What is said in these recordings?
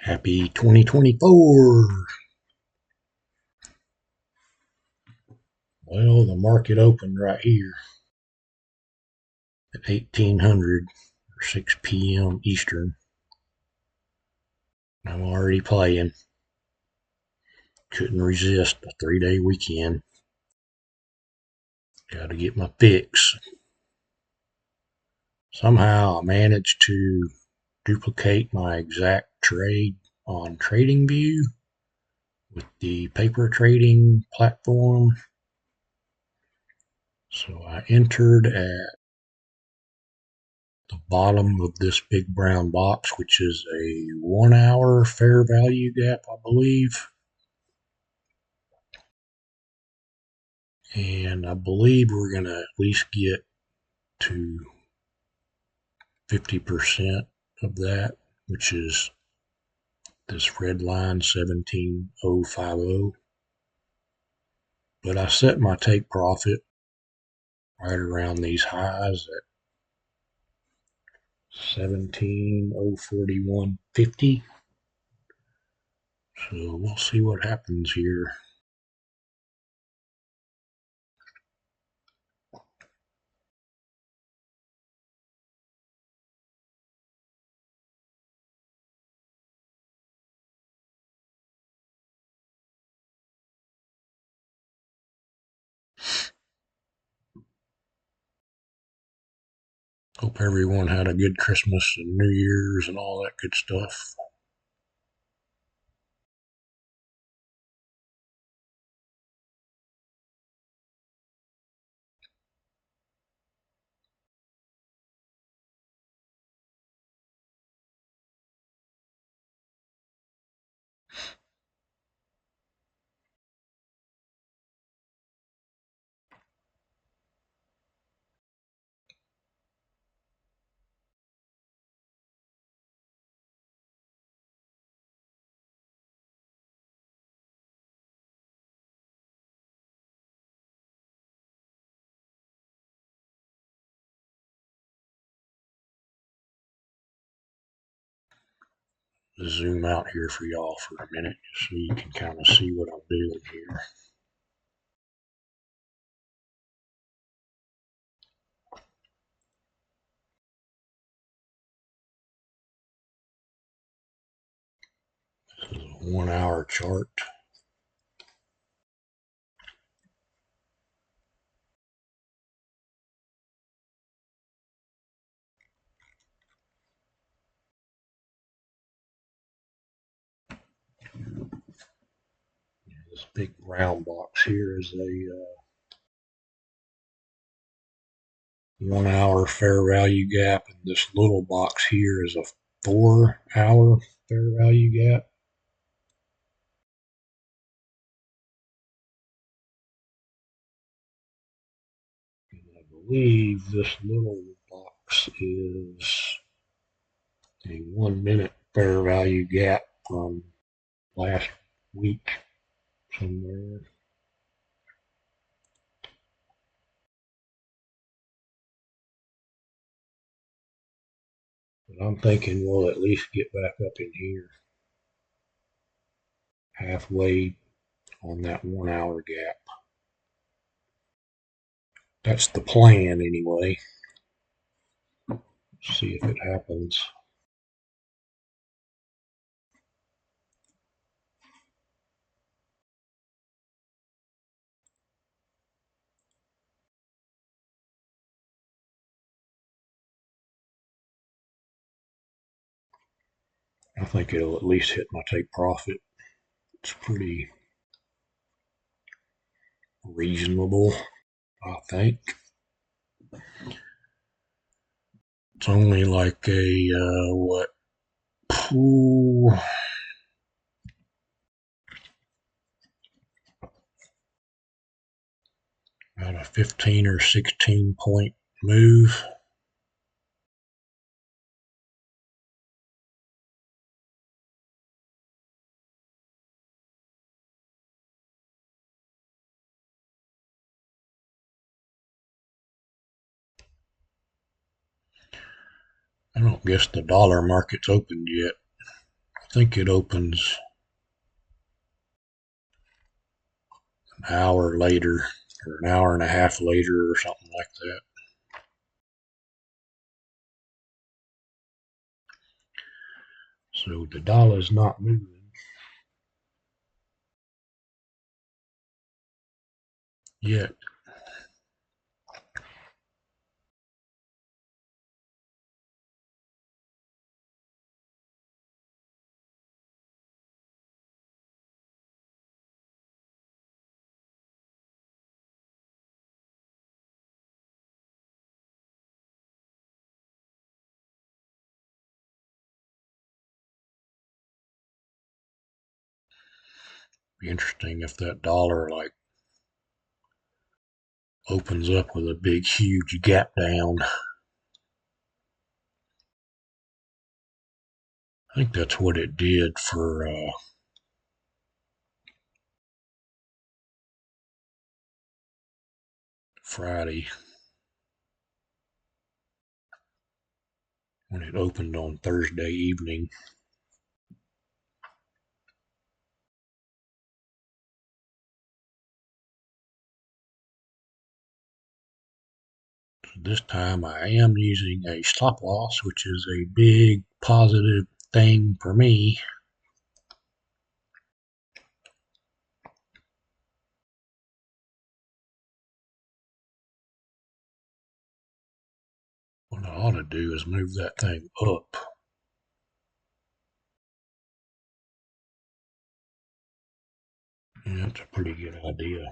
Happy 2024. Well, the market opened right here at 1800 or 6 p.m. Eastern. I'm already playing. Couldn't resist a 3-day weekend. Got to get my fix. Somehow I managed to duplicate my exact trade on TradingView with the paper trading platform. So I entered at the bottom of this big brown box, which is a 1 hour fair value gap, I believe. And I believe we're going to at least get to 50% of that, which is this red line 17050. But I set my take profit right around these highs at 17041.50. So we'll see what happens here. Hope everyone had a good Christmas and New Year's and all that good stuff. Zoom out here for y'all for a minute so you can kind of see what I'm doing here. This is a 1 hour chart. This big round box here is a 1 hour fair value gap, and this little box here is a 4 hour fair value gap. And I believe this little box is a 1 minute fair value gap from last week somewhere. But I'm thinking we'll at least get back up in here halfway on that 1 hour gap. That's the plan anyway. See if it happens. I think it'll at least hit my take profit. It's pretty reasonable, I think. It's only like a, what, about a 15 or 16 point move. I don't guess the dollar market's opened yet. I think it opens an hour later or an hour and a half later or something like that. So the dollar's not moving yet. Be interesting if that dollar like opens up with a big huge gap down. I think that's what it did for Friday when it opened on Thursday evening. This time I am using a stop loss, which is a big positive thing for me. What I ought to do is move that thing up. Yeah, that's a pretty good idea.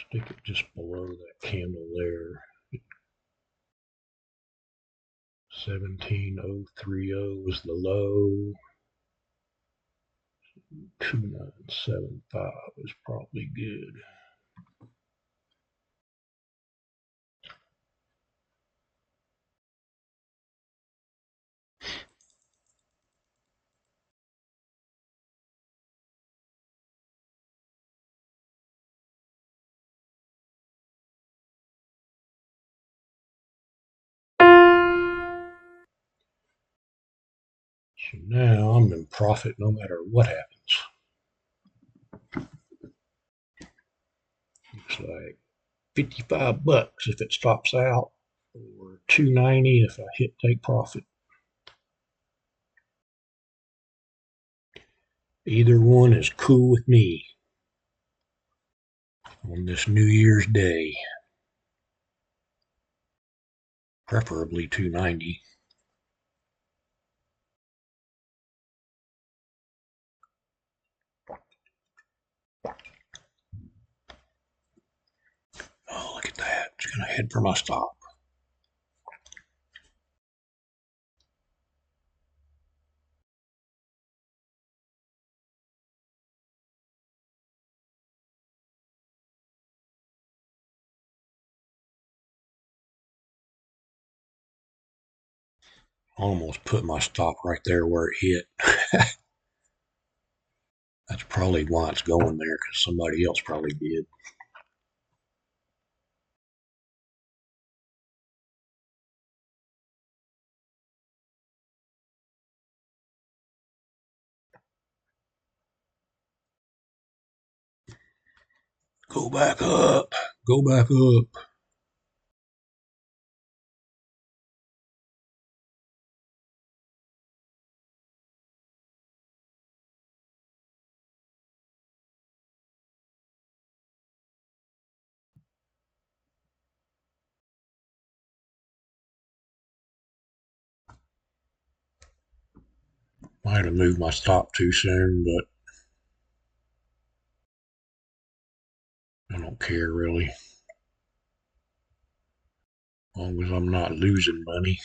Stick it just below that candle there. 17030 is the low. 2975 is probably good. So now I'm in profit no matter what happens. Looks like 55 bucks if it stops out, or 290 if I hit take profit. Either one is cool with me on this New Year's Day. Preferably 290. Oh, look at that. It's going to head for my stop. Almost put my stop right there where it hit. That's probably why it's going there, because somebody else probably did. Go back up. Go back up. Might have moved my stop too soon, but I don't care really. As long as I'm not losing money.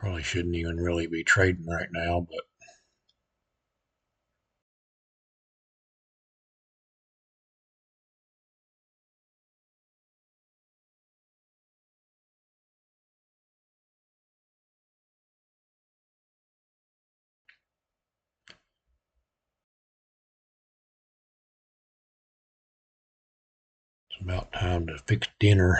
Probably shouldn't even really be trading right now, but it's about time to fix dinner.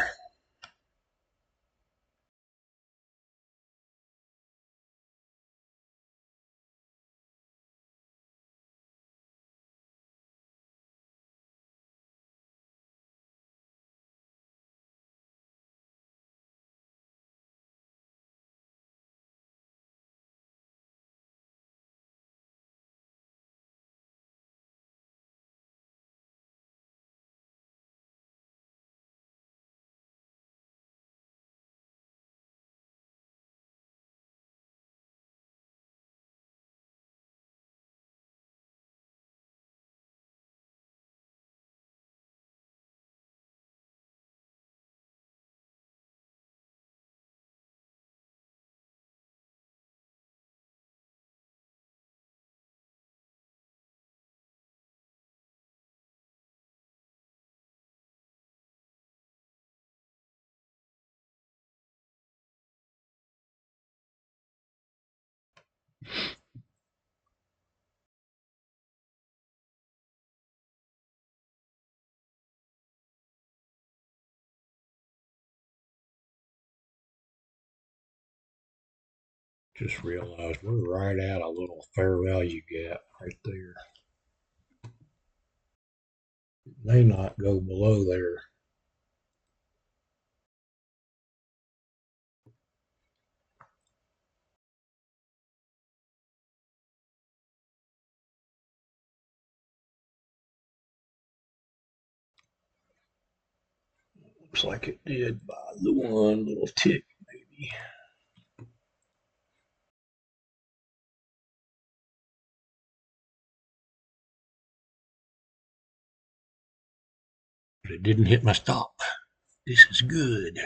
Just realized we're right at a little fair value gap right there. It may not go below there. Looks like it did by the one little tick, maybe. But it didn't hit my stop. This is good.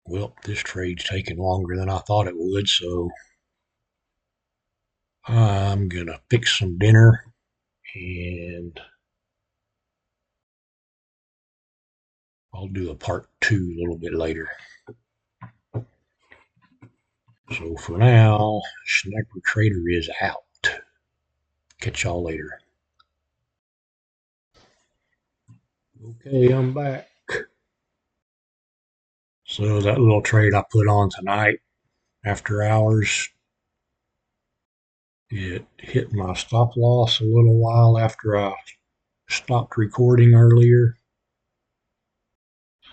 Well, this trade's taking longer than I thought it would, so I'm gonna fix some dinner and I'll do a part two a little bit later. So for now, Sniper Trader is out. Catch y'all later. Okay, I'm back. So that little trade I put on tonight after hours, it hit my stop loss a little while after I stopped recording earlier.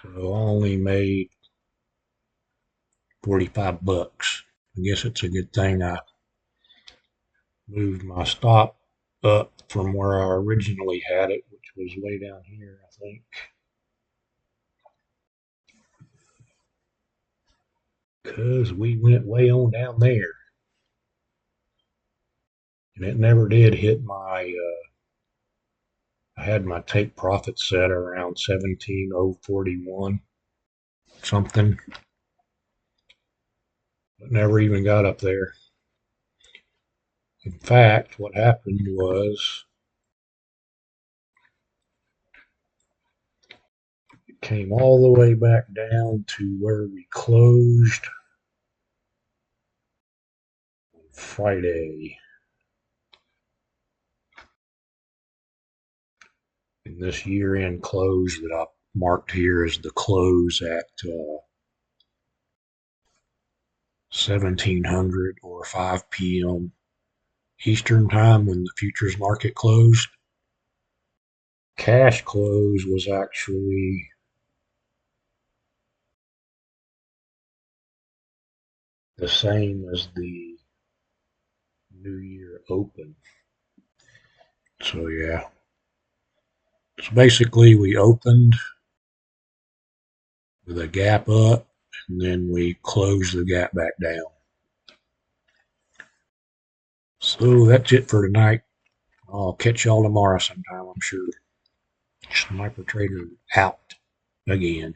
So I only made 45 bucks. I guess it's a good thing I moved my stop up from where I originally had it, which was way down here, I think. Because we went way on down there. And it never did hit my, I had my take profit set around 17,041 something, but never even got up there. In fact, what happened was it came all the way back down to where we closed Friday. And this year-end close that I marked here is the close at 1700 or 5 p.m. Eastern time when the futures market closed. Cash close was actually the same as the New Year open. So yeah. So basically we opened with a gap up and then we closed the gap back down. So that's it for tonight. I'll catch y'all tomorrow sometime, I'm sure. Sniper Trader out again.